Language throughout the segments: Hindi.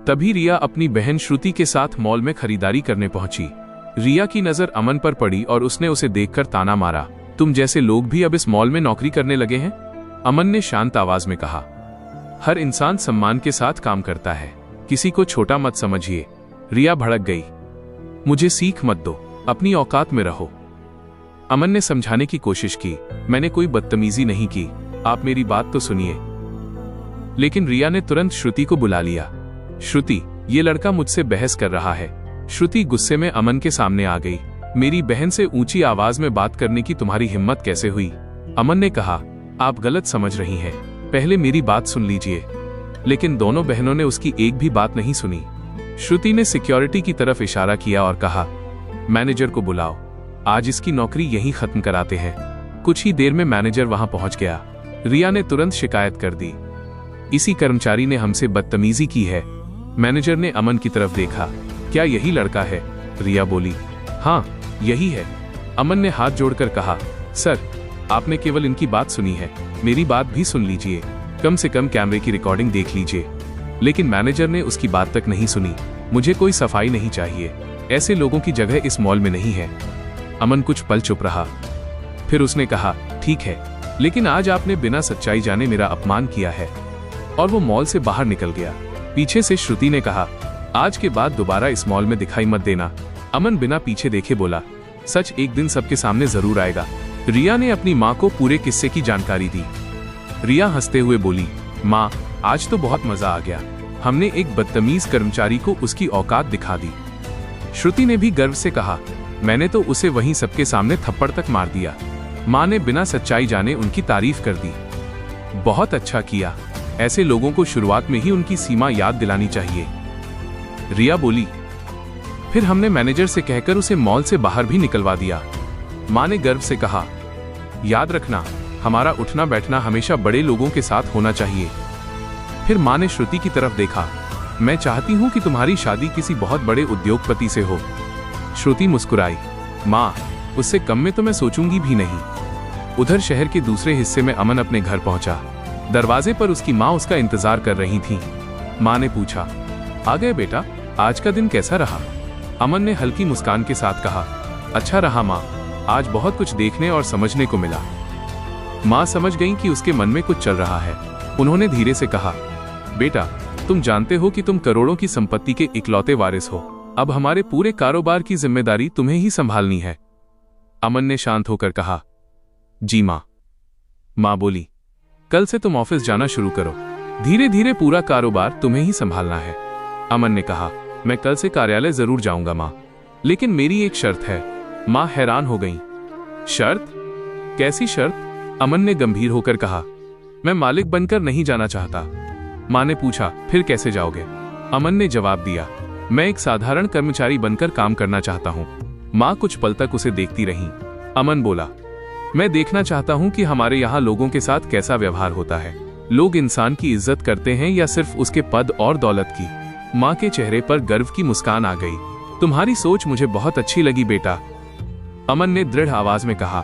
तभी रिया अपनी बहन श्रुति के साथ मॉल में खरीदारी करने पहुंची। रिया की नजर अमन पर पड़ी और उसने उसे देखकर ताना मारा, तुम जैसे लोग भी अब इस मॉल में नौकरी करने लगे हैं? अमन ने शांत आवाज में कहा, हर इंसान सम्मान के साथ काम करता है, किसी को छोटा मत समझिए। रिया भड़क गई, मुझे सीख मत दो, अपनी औकात में रहो। अमन ने समझाने की कोशिश की, मैंने कोई बदतमीजी नहीं की, आप मेरी बात तो सुनिए। लेकिन रिया ने तुरंत श्रुति को बुला लिया। श्रुति, ये लड़का मुझसे बहस कर रहा है। श्रुति गुस्से में अमन के सामने आ गई, मेरी बहन से ऊंची आवाज में बात करने की तुम्हारी हिम्मत कैसे हुई? अमन ने कहा, आप गलत समझ रही हैं, पहले मेरी बात सुन लीजिए। लेकिन दोनों बहनों ने उसकी एक भी बात नहीं सुनी। श्रुति ने सिक्योरिटी की तरफ इशारा किया और कहा, मैनेजर को बुलाओ, आज इसकी नौकरी यहीं खत्म कराते हैं। कुछ ही देर में मैनेजर वहां पहुंच गया। रिया ने तुरंत शिकायत कर दी, इसी कर्मचारी ने हमसे बदतमीजी की है। मैनेजर ने अमन की तरफ देखा, क्या यही लड़का है? रिया बोली, हाँ यही है। अमन ने हाथ जोड़कर कहा, सर आपने केवल इनकी बात सुनी है, मेरी बात भी सुन लीजिए, कम से कम कैमरे की रिकॉर्डिंग देख लीजिए। लेकिन मैनेजर ने उसकी बात तक नहीं सुनी। मुझे कोई सफाई नहीं चाहिए, ऐसे लोगों की जगह इस मॉल में नहीं है। अमन कुछ पल चुप रहा, फिर उसने कहा, ठीक है, लेकिन आज आपने बिना सच्चाई जाने मेरा अपमान किया है। और वो मॉल से बाहर निकल गया। पीछे से श्रुति ने कहा, आज के बाद दोबारा इस मॉल में दिखाई मत देना। अमन बिना पीछे देखे बोला, सच एक दिन सबके सामने जरूर आएगा। रिया ने अपनी माँ को पूरे किस्से की जानकारी दी। रिया हंसते हुए बोली, माँ आज तो बहुत मजा आ गया, हमने एक बदतमीज कर्मचारी को उसकी औकात दिखा दी। श्रुति ने भी गर्व से कहा, मैंने तो उसे वहीं सबके सामने थप्पड़ तक मार दिया। माँ ने बिना सच्चाई जाने उनकी तारीफ कर दी। बहुत अच्छा किया, ऐसे लोगों को शुरुआत में ही उनकी सीमा याद दिलानी चाहिए। रिया बोली, फिर हमने मैनेजर से कहकर उसे मॉल से बाहर भी निकलवा दिया। माँ ने गर्व से कहा, याद रखना, हमारा उठना बैठना हमेशा बड़े लोगों के साथ होना चाहिए। फिर माँ ने श्रुति की तरफ देखा, मैं चाहती हूँ कि तुम्हारी शादी किसी बहुत बड़े उद्योगपति से हो। श्रुति मुस्कुराई, माँ उससे कम में तो मैं सोचूंगी भी नहीं। उधर शहर के दूसरे हिस्से में अमन अपने घर पहुंचा। दरवाजे पर उसकी माँ उसका इंतजार कर रही थी। माँ ने पूछा, आ गए बेटा, आज का दिन कैसा रहा? अमन ने हल्की मुस्कान के साथ कहा, अच्छा रहा माँ, आज बहुत कुछ देखने और समझने को मिला। माँ समझ गई कि उसके मन में कुछ चल रहा है। उन्होंने धीरे से कहा, बेटा तुम जानते हो कि तुम करोड़ों की संपत्ति के इकलौते वारिस हो, अब हमारे पूरे कारोबार की जिम्मेदारी तुम्हें ही संभालनी है। अमन ने शांत होकर कहा, जी माँ। माँ बोली, कल से तुम ऑफिस जाना शुरू करो, धीरे धीरे पूरा कारोबार तुम्हें ही संभालना है। अमन ने कहा, मैं कल से कार्यालय जरूर जाऊंगा माँ, लेकिन मेरी एक शर्त है। माँ हैरान हो गई, शर्त? कैसी शर्त? अमन ने गंभीर होकर कहा, मैं मालिक बनकर नहीं जाना चाहता। माँ ने पूछा, फिर कैसे जाओगे? अमन ने जवाब दिया, मैं एक साधारण कर्मचारी बनकर काम करना चाहता हूँ। माँ कुछ पल तक उसे देखती रही। अमन बोला, मैं देखना चाहता हूँ कि हमारे यहाँ लोगों के साथ कैसा व्यवहार होता है। लोग इंसान की इज्जत करते हैं या सिर्फ उसके पद और दौलत की? माँ के चेहरे पर गर्व की मुस्कान आ गई। तुम्हारी सोच मुझे बहुत अच्छी लगी बेटा, अमन ने दृढ़ आवाज में कहा।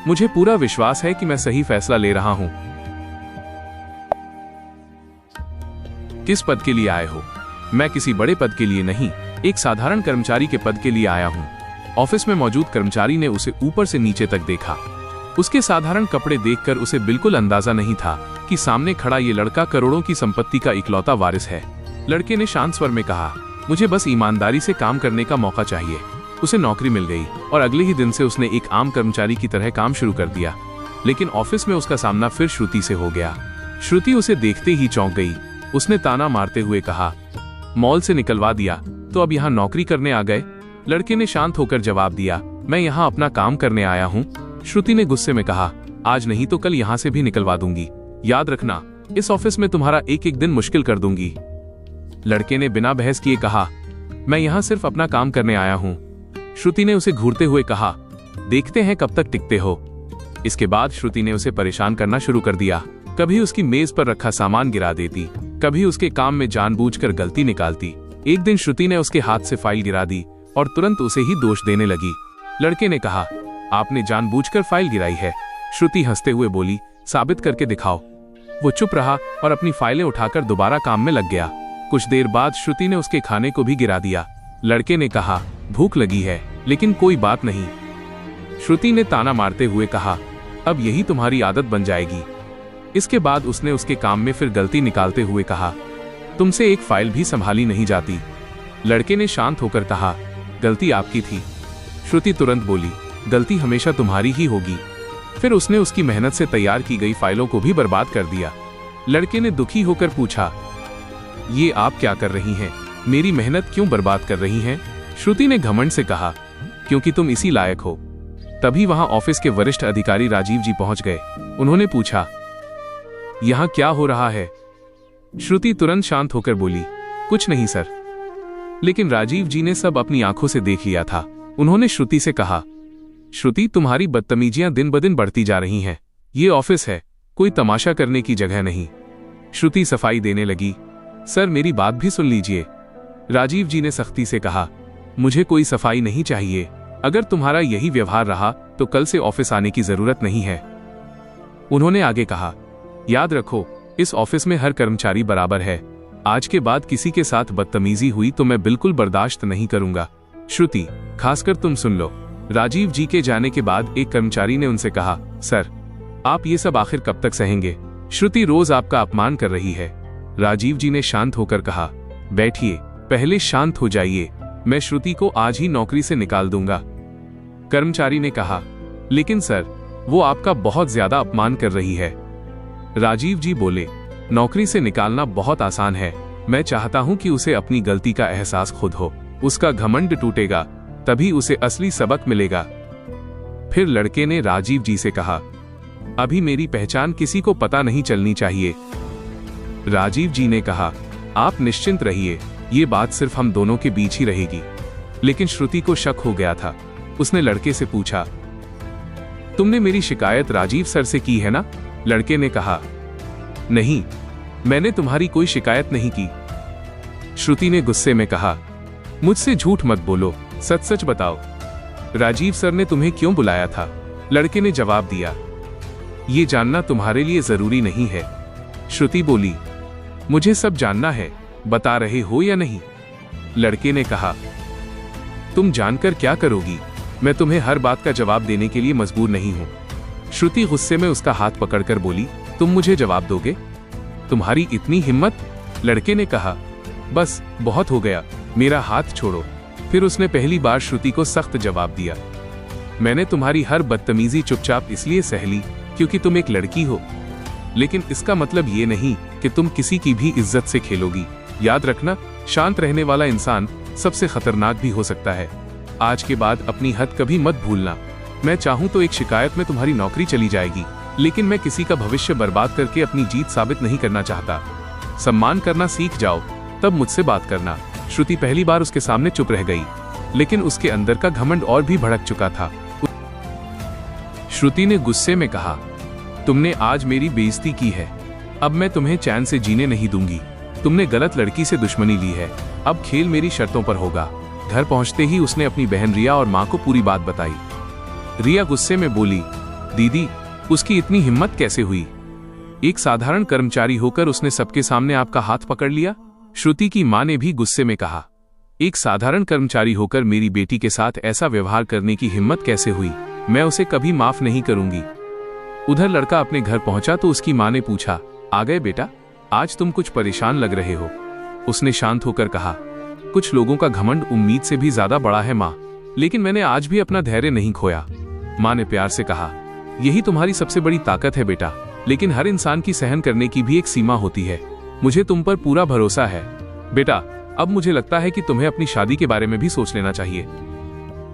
मुझे पूरा विश्वास है कि मैं सही फैसला ले रहा हूँ। किस पद के लिए आए हो? मैं किसी बड़े पद के लिए नहीं, एक साधारण कर्मचारी के पद के लिए आया हूँ। ऑफिस में मौजूद कर्मचारी ने उसे ऊपर से नीचे तक देखा। उसके साधारण कपड़े देखकर उसे बिल्कुल अंदाजा नहीं था कि सामने खड़ा ये लड़का करोड़ों की संपत्ति का इकलौता वारिस है। लड़के ने शांत स्वर में कहा, मुझे बस ईमानदारी से काम करने का मौका चाहिए। उसे नौकरी मिल गई और अगले ही दिन से उसने एक आम कर्मचारी की तरह काम शुरू कर दिया। लेकिन ऑफिस में उसका सामना फिर श्रुति से हो गया। श्रुति उसे देखते ही चौंक गई। उसने ताना मारते हुए कहा, मॉल से निकलवा दिया तो अब यहाँ नौकरी करने आ गए? लड़के ने शांत होकर जवाब दिया, मैं यहाँ अपना काम करने आया हूँ। श्रुति ने गुस्से में कहा, आज नहीं तो कल यहाँ से भी निकलवा दूंगी। याद रखना, इस ऑफिस में तुम्हारा एक एक दिन मुश्किल कर दूंगी। लड़के ने बिना बहस किए कहा, मैं यहाँ सिर्फ अपना काम करने आया हूँ। श्रुति ने उसे घूरते हुए कहा, देखते हैं कब तक टिकते हो। इसके बाद श्रुति ने उसे परेशान करना शुरू कर दिया। कभी उसकी मेज पर रखा सामान गिरा देती, कभी उसके काम में जानबूझकर गलती निकालती। एक दिन श्रुति ने उसके हाथ से फाइल गिरा दी और तुरंत उसे ही दोष देने लगी। लड़के ने कहा, आपने जानबूझकर फाइल गिराई है। श्रुति हंसते हुए बोली, साबित करके दिखाओ। वो चुप रहा और अपनी फाइलें उठाकर दोबारा काम में लग गया। कुछ देर बाद श्रुति ने उसके खाने को भी गिरा दिया। लड़के ने कहा, भूख लगी है, लेकिन कोई बात नहीं। श्रुति ने ताना मारते हुए कहा, अब यही तुम्हारी आदत बन जाएगी। इसके बाद उसने उसके काम में फिर गलती निकालते हुए कहा, तुमसे एक फाइल भी संभाली नहीं जाती। लड़के ने शांत होकर कहा, गलती आपकी थी। श्रुति तुरंत बोली, गलती हमेशा तुम्हारी ही होगी। फिर उसने उसकी मेहनत से तैयार की गई फाइलों को भी बर्बाद कर दिया। लड़के ने दुखी होकर पूछा, ये आप क्या कर रही हैं? मेरी मेहनत क्यों बर्बाद कर रही हैं? श्रुति ने घमंड से कहा, क्योंकि तुम इसी लायक हो। तभी वहां ऑफिस के वरिष्ठ अधिकारी राजीव जी पहुंच गए। उन्होंने पूछा, यहां क्या हो रहा है? श्रुति तुरंत शांत होकर बोली, कुछ नहीं सर। लेकिन राजीव जी ने सब अपनी आंखों से देख लिया था। उन्होंने श्रुति से कहा, श्रुति, तुम्हारी बदतमीजियां दिन ब दिन बढ़ती जा रही हैं। ये ऑफिस है, कोई तमाशा करने की जगह नहीं। श्रुति सफाई देने लगी, सर मेरी बात भी सुन लीजिए। राजीव जी ने सख्ती से कहा, मुझे कोई सफाई नहीं चाहिए। अगर तुम्हारा यही व्यवहार रहा तो कल से ऑफिस आने की जरूरत नहीं है। उन्होंने आगे कहा, याद रखो, इस ऑफिस में हर कर्मचारी बराबर है। आज के बाद किसी के साथ बदतमीजी हुई तो मैं बिल्कुल बर्दाश्त नहीं करूंगा। श्रुति, खासकर तुम सुन लो। राजीव जी के जाने के बाद एक कर्मचारी ने उनसे कहा, सर आप ये सब आखिर कब तक सहेंगे? श्रुति रोज आपका अपमान कर रही है। राजीव जी ने शांत होकर कहा, बैठिए, पहले शांत हो जाइए। मैं श्रुति को आज ही नौकरी से निकाल दूंगा। कर्मचारी ने कहा, लेकिन सर वो आपका बहुत ज्यादा अपमान कर रही है। राजीव जी बोले, नौकरी से निकालना बहुत आसान है। मैं चाहता हूं कि उसे अपनी गलती का एहसास खुद हो। उसका घमंड टूटेगा, तभी उसे असली सबक मिलेगा। फिर लड़के ने राजीव जी से कहा, अभी मेरी पहचान किसी को पता नहीं चलनी चाहिए। राजीव जी ने कहा, आप निश्चिंत रहिए, ये बात सिर्फ हम दोनों के बीच ही रहेगी। लेकिन श्रुति को शक हो गया था। उसने लड़के से पूछा, तुमने मेरी शिकायत राजीव सर से की है ना? लड़के ने कहा, नहीं, मैंने तुम्हारी कोई शिकायत नहीं की। श्रुति ने गुस्से में कहा, मुझसे झूठ मत बोलो, सच सच बताओ, राजीव सर ने तुम्हें क्यों बुलाया था? लड़के ने जवाब दिया, ये जानना तुम्हारे लिए जरूरी नहीं है। श्रुति बोली, मुझे सब जानना है, बता रहे हो या नहीं? लड़के ने कहा, तुम जानकर क्या करोगी? मैं तुम्हें हर बात का जवाब देने के लिए मजबूर नहीं हूं। श्रुति गुस्से में उसका हाथ पकड़कर बोली, तुम मुझे जवाब दोगे? तुम्हारी इतनी हिम्मत? लड़के ने कहा, बस बहुत हो गया, मेरा हाथ छोड़ो। फिर उसने पहली बार श्रुति को सख्त जवाब दिया, मैंने तुम्हारी हर बदतमीजी चुपचाप इसलिए सह ली क्योंकि तुम एक लड़की हो। लेकिन इसका मतलब ये नहीं कि तुम किसी की भी इज्जत से खेलोगी। याद रखना, शांत रहने वाला इंसान सबसे खतरनाक भी हो सकता है। आज के बाद अपनी हद कभी मत भूलना। मैं चाहूं तो एक शिकायत में तुम्हारी नौकरी चली जाएगी, लेकिन मैं किसी का भविष्य बर्बाद करके अपनी जीत साबित नहीं करना चाहता। सम्मान करना सीख जाओ, तब मुझसे बात करना। श्रुति पहली बार उसके सामने चुप रह गई, लेकिन उसके अंदर का घमंड और भी भड़क चुका था। श्रुति ने गुस्से में कहा, तुमने आज मेरी बेइज्जती की है, अब मैं तुम्हें चैन से जीने नहीं दूंगी। तुमने गलत लड़की से दुश्मनी ली है, अब खेल मेरी शर्तों पर होगा। घर पहुंचते ही उसने अपनी बहन रिया और मां को पूरी बात बताई। रिया गुस्से में बोली, दीदी, उसकी इतनी हिम्मत कैसे हुई? एक साधारण कर्मचारी होकर उसने सबके सामने आपका हाथ पकड़ लिया। श्रुति की मां ने भी गुस्से में कहा, एक साधारण कर्मचारी होकर मेरी बेटी के साथ ऐसा व्यवहार करने की हिम्मत कैसे हुई? मैं उसे कभी माफ नहीं करूंगी। उधर लड़का अपने घर पहुंचा तो उसकी मां ने पूछा, आ गए बेटा, आज तुम कुछ परेशान लग रहे हो। उसने शांत होकर कहा, कुछ लोगों का घमंड उम्मीद से भी ज्यादा बड़ा है मां, लेकिन मैंने आज भी अपना धैर्य नहीं खोया। मां ने प्यार से कहा, यही तुम्हारी सबसे बड़ी ताकत है बेटा, लेकिन हर इंसान की सहन करने की भी एक सीमा होती है। मुझे तुम पर पूरा भरोसा है बेटा। अब मुझे लगता है कि तुम्हें अपनी शादी के बारे में भी सोच लेना चाहिए।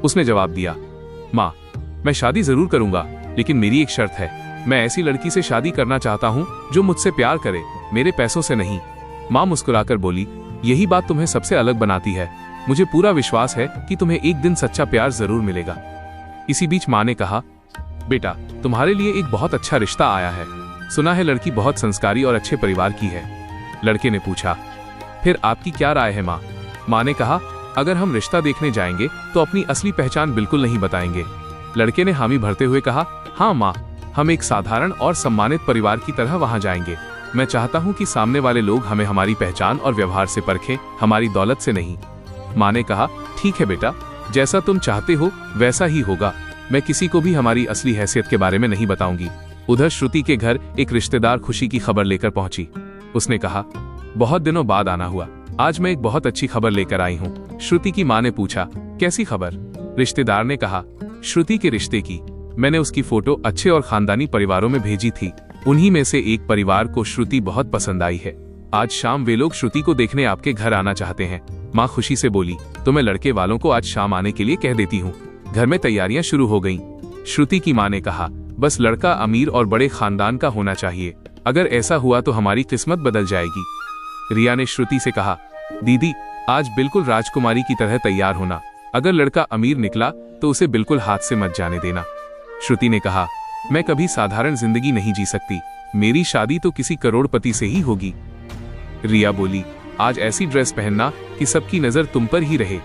उसने जवाब दिया, मां, मैं शादी जरूर करूंगा, लेकिन मेरी एक शर्त है। मैं ऐसी लड़की से शादी करना चाहता हूं जो मुझसे प्यार करे, मेरे पैसों से नहीं। मां मुस्कुराकर बोली, यही बात तुम्हें सबसे अलग बनाती है। मुझे पूरा विश्वास है कि तुम्हें एक दिन सच्चा प्यार जरूर मिलेगा। इसी बीच मां ने कहा, बेटा, तुम्हारे लिए एक बहुत अच्छा रिश्ता आया है। सुना है लड़की बहुत संस्कारी और अच्छे परिवार की है। लड़के ने पूछा, फिर आपकी क्या राय है मां? मां ने कहा, अगर हम रिश्ता देखने जाएंगे तो अपनी असली पहचान बिल्कुल नहीं बताएंगे। लड़के ने हामी भरते हुए कहा, हाँ मां, हम एक साधारण और सम्मानित परिवार की तरह वहां जाएंगे। मैं चाहता हूँ कि सामने वाले लोग हमें हमारी पहचान और व्यवहार से परखें, हमारी दौलत से नहीं। माँ ने कहा, ठीक है बेटा, जैसा तुम चाहते हो वैसा ही होगा। मैं किसी को भी हमारी असली हैसियत के बारे में नहीं बताऊंगी। उधर श्रुति के घर एक रिश्तेदार खुशी की खबर लेकर पहुंची। उसने कहा, बहुत दिनों बाद आना हुआ, आज मैं एक बहुत अच्छी खबर लेकर आई हूँ। श्रुति की माँ ने पूछा, कैसी खबर? रिश्तेदार ने कहा, श्रुति के रिश्ते की। मैंने उसकी फोटो अच्छे और खानदानी परिवारों में भेजी थी, उन्हीं में से एक परिवार को श्रुति बहुत पसंद आई है। आज शाम वे लोग श्रुति को देखने आपके घर आना चाहते हैं। माँ खुशी से बोली, तो मैं लड़के वालों को आज शाम आने के लिए कह देती हूँ। घर में तैयारियां शुरू हो गईं। श्रुति की माँ ने कहा, बस लड़का अमीर और बड़े खानदान का होना चाहिए, अगर ऐसा हुआ तो हमारी किस्मत बदल जाएगी। रिया ने श्रुति से कहा, दीदी आज बिल्कुल राजकुमारी की तरह तैयार होना, अगर लड़का अमीर निकला तो उसे बिल्कुल हाथ से मत जाने देना। श्रुति ने कहा, मैं कभी साधारण जिंदगी नहीं जी सकती, मेरी शादी तो किसी करोड़पति से ही होगी। रिया बोली, आज ऐसी ड्रेस पहनना कि सबकी नजर तुम पर ही रहे।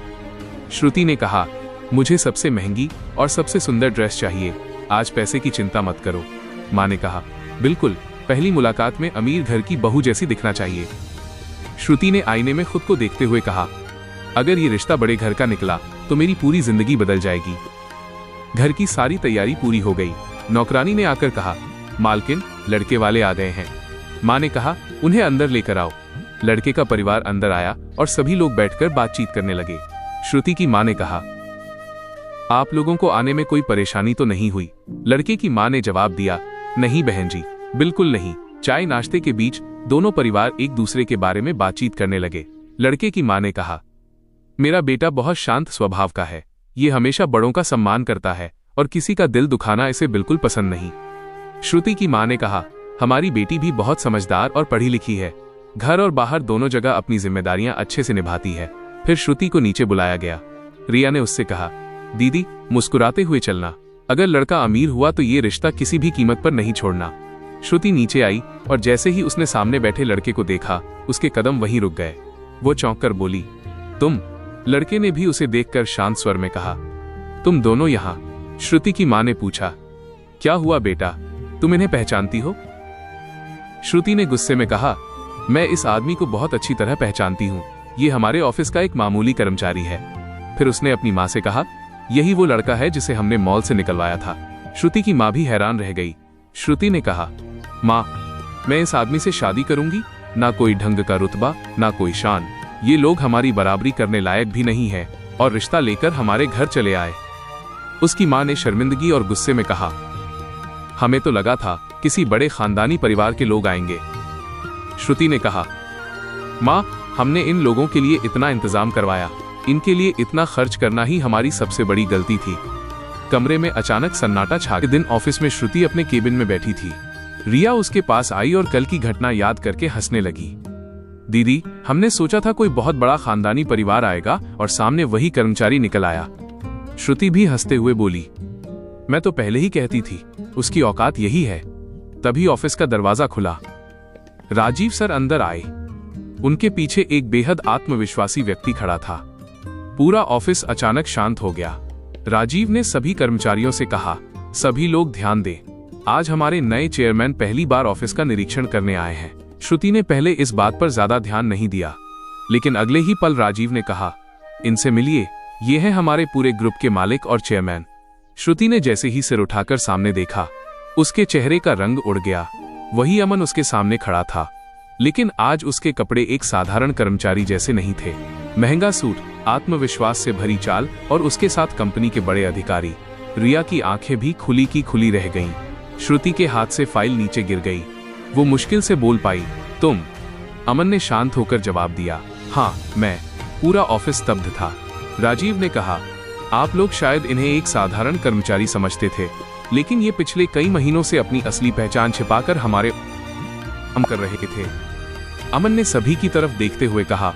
श्रुति ने कहा, मुझे सबसे महंगी और सबसे सुंदर ड्रेस चाहिए, आज पैसे की चिंता मत करो। माँ ने कहा, बिल्कुल, पहली मुलाकात में अमीर घर की बहू जैसी दिखना चाहिए। श्रुति ने आईने में खुद को देखते हुए कहा, अगर ये रिश्ता बड़े घर का निकला तो मेरी पूरी जिंदगी बदल जाएगी। घर की सारी तैयारी पूरी हो गई। नौकरानी ने आकर कहा, मालकिन लड़के वाले आ गए हैं। माँ ने कहा, उन्हें अंदर लेकर आओ। लड़के का परिवार अंदर आया और सभी लोग बैठकर बातचीत करने लगे। श्रुति की माँ ने कहा, आप लोगों को आने में कोई परेशानी तो नहीं हुई? लड़के की माँ ने जवाब दिया, नहीं बहन जी, बिल्कुल नहीं। चाय नाश्ते के बीच दोनों परिवार एक दूसरे के बारे में बातचीत करने लगे। लड़के की माँ ने कहा, मेरा बेटा बहुत शांत स्वभाव का है, ये हमेशा बड़ों का सम्मान करता है और किसी का दिल दुखाना इसे बिल्कुल पसंद नहीं। श्रुति की माँ ने कहा, हमारी बेटी भी बहुत समझदार और पढ़ी लिखी है, घर और बाहर दोनों जगह अपनी जिम्मेदारियां अच्छे से निभाती है। फिर श्रुति को नीचे बुलाया गया। रिया ने उससे कहा, दीदी मुस्कुराते हुए चलना, अगर लड़का अमीर हुआ तो ये रिश्ता किसी भी कीमत पर नहीं छोड़ना। श्रुति नीचे आई और जैसे ही उसने सामने बैठे लड़के को देखा, उसके कदम वहीं रुक गए। वो चौंक कर बोली, तुम? लड़के ने भी उसे देखकर शांत स्वर में कहा, तुम दोनों यहाँ? श्रुति की माँ ने पूछा, क्या हुआ बेटा, तुम इन्हें पहचानती हो? श्रुति ने गुस्से में कहा, मैं इस आदमी को बहुत अच्छी तरह पहचानती हूँ, ये हमारे ऑफिस का एक मामूली कर्मचारी है। फिर उसने अपनी माँ से कहा, यही वो लड़का है जिसे हमने मॉल से निकलवाया था। श्रुति की माँ भी हैरान रह गई। श्रुति ने कहा, माँ, मैं इस आदमी से शादी करूंगी? ना कोई ढंग का रुतबा, ना कोई शान, ये लोग हमारी बराबरी करने लायक भी नहीं है और रिश्ता लेकर हमारे घर चले आए। उसकी माँ ने शर्मिंदगी और गुस्से में कहा, हमें तो लगा था किसी बड़े खानदानी परिवार के लोग आएंगे। श्रुति ने कहा, माँ, हमने इन लोगों के लिए इतना इंतजाम करवाया, इनके लिए इतना खर्च करना ही हमारी सबसे बड़ी गलती थी। कमरे में अचानक सन्नाटा छा गया। दिन ऑफिस में श्रुति अपने केबिन में बैठी थी। रिया उसके पास आई और कल की घटना याद करके हंसने लगी। दीदी, हमने सोचा था कोई बहुत बड़ा खानदानी परिवार आएगा और सामने वही कर्मचारी निकल आया। श्रुति भी हंसते हुए बोली, मैं तो पहले ही कहती थी, उसकी औकात यही है। तभी ऑफिस का दरवाजा खुला। राजीव सर अंदर आए। उनके पीछे एक बेहद आत्मविश्वासी व्यक्ति खड़ा था। पूरा ऑफिस अचानक शांत हो गया। राजीव ने सभी कर्मचारियों से कहा, सभी लोग ध्यान दें, आज हमारे नए चेयरमैन पहली बार ऑफिस का निरीक्षण करने आए हैं। श्रुति ने पहले इस बात पर ज्यादा ध्यान नहीं दिया, लेकिन अगले ही पल राजीव ने कहा, इनसे मिलिए, ये हैं हमारे पूरे ग्रुप के मालिक और चेयरमैन। श्रुति ने जैसे ही सिर उठाकर सामने देखा, उसके चेहरे का रंग उड़ गया। वही अमन उसके सामने खड़ा था, लेकिन आज उसके कपड़े एक साधारण कर्मचारी जैसे नहीं थे। महंगा सूट, आत्मविश्वास से भरी चाल और उसके साथ कंपनी के बड़े अधिकारी। रिया की आंखें भी खुली की खुली रह गईं। श्रुति के हाथ से फाइल नीचे गिर गई। वो मुश्किल से बोल पाई, तुम? अमन ने शांत होकर जवाब दिया, हाँ मैं। पूरा ऑफिस स्तब्ध था। राजीव ने कहा, आप लोग शायद इन्हें एक साधारण कर्मचारी समझते थे, लेकिन ये पिछले कई महीनों से अपनी असली पहचान छिपाकर हमारे काम कर रहे थे। अमन ने सभी की तरफ देखते हुए कहा,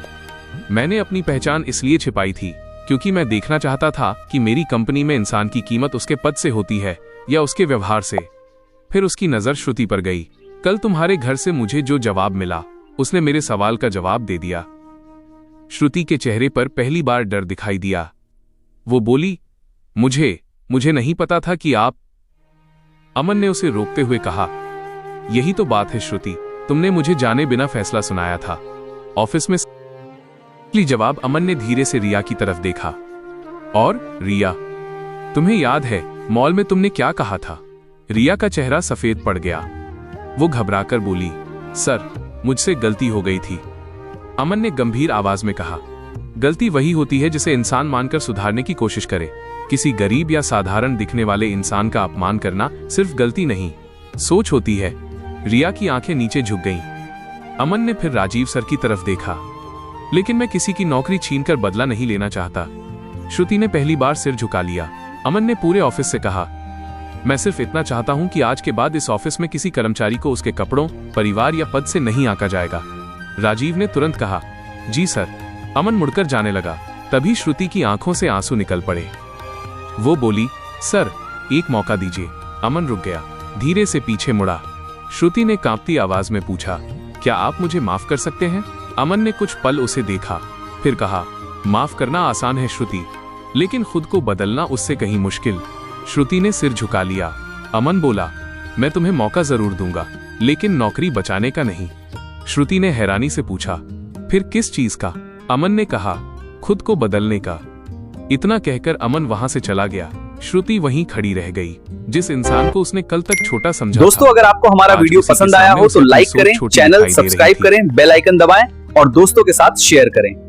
मैंने अपनी पहचान इसलिए छिपाई थी क्योंकि मैं देखना चाहता था कि मेरी कंपनी में इंसान की कीमत उसके पद से होती है या उसके व्यवहार से। फिर उसकी नजर श्रुति पर गई। कल तुम्हारे घर से मुझे जो जवाब मिला, उसने मेरे सवाल का जवाब दे दिया। श्रुति के चेहरे पर पहली बार डर दिखाई दिया। वो बोली, मुझे नहीं पता था कि आप। अमन ने उसे रोकते हुए कहा, यही तो बात है श्रुति, तुमने मुझे जाने बिना फैसला सुनाया था। ऑफिस में जवाब। अमन ने धीरे से रिया की तरफ देखा। और रिया, तुम्हें याद है मॉल में तुमने क्या कहा था? रिया का चेहरा सफेद पड़ गया। वो घबराकर बोली, सर, मुझसे गलती हो गई थी। अमन ने गंभीर आवाज में कहा, गलती वही होती है जिसे इंसान मानकर सुधारने की कोशिश करे। किसी गरीब या साधारण दिखने वाले इंसान का अपमान करना सिर्फ गलती नहीं, सोच होती है। रिया की आंखें नीचे झुक गईं। अमन ने फिर राजीव सर की तरफ देखा। लेकिन मैं किसी की नौकरी छीनकर बदला नहीं लेना चाहता। श्रुति ने पहली बार सिर झुका लिया। अमन ने पूरे ऑफिस से कहा, मैं सिर्फ इतना चाहता हूं कि आज के बाद इस ऑफिस में किसी कर्मचारी को उसके कपड़ों, परिवार या पद से नहीं आंका जाएगा। राजीव ने तुरंत कहा, जी सर। अमन मुड़कर जाने लगा। तभी श्रुति की आंखों से आंसू निकल पड़े। वो बोली, सर, एक मौका दीजिए। अमन रुक गया, धीरे से पीछे मुड़ा। श्रुति ने कांपती आवाज में पूछा, क्या आप मुझे माफ कर सकते हैं? अमन ने कुछ पल उसे देखा, फिर कहा, माफ करना आसान है श्रुति, लेकिन खुद को बदलना उससे कहीं मुश्किल। श्रुति ने सिर झुका लिया। अमन बोला, मैं तुम्हें मौका जरूर दूंगा, लेकिन नौकरी बचाने का नहीं। श्रुति ने हैरानी से पूछा, फिर किस चीज का? अमन ने कहा, खुद को बदलने का। इतना कहकर अमन वहां से चला गया। श्रुति वहीं खड़ी रह गई। जिस इंसान को उसने कल तक छोटा समझा दोस्तों, अगर आपको हमारा वीडियो पसंद आया हो तो लाइक करें, चैनल सब्सक्राइब करें, बेल आइकन दबाएं और दोस्तों के साथ शेयर करें।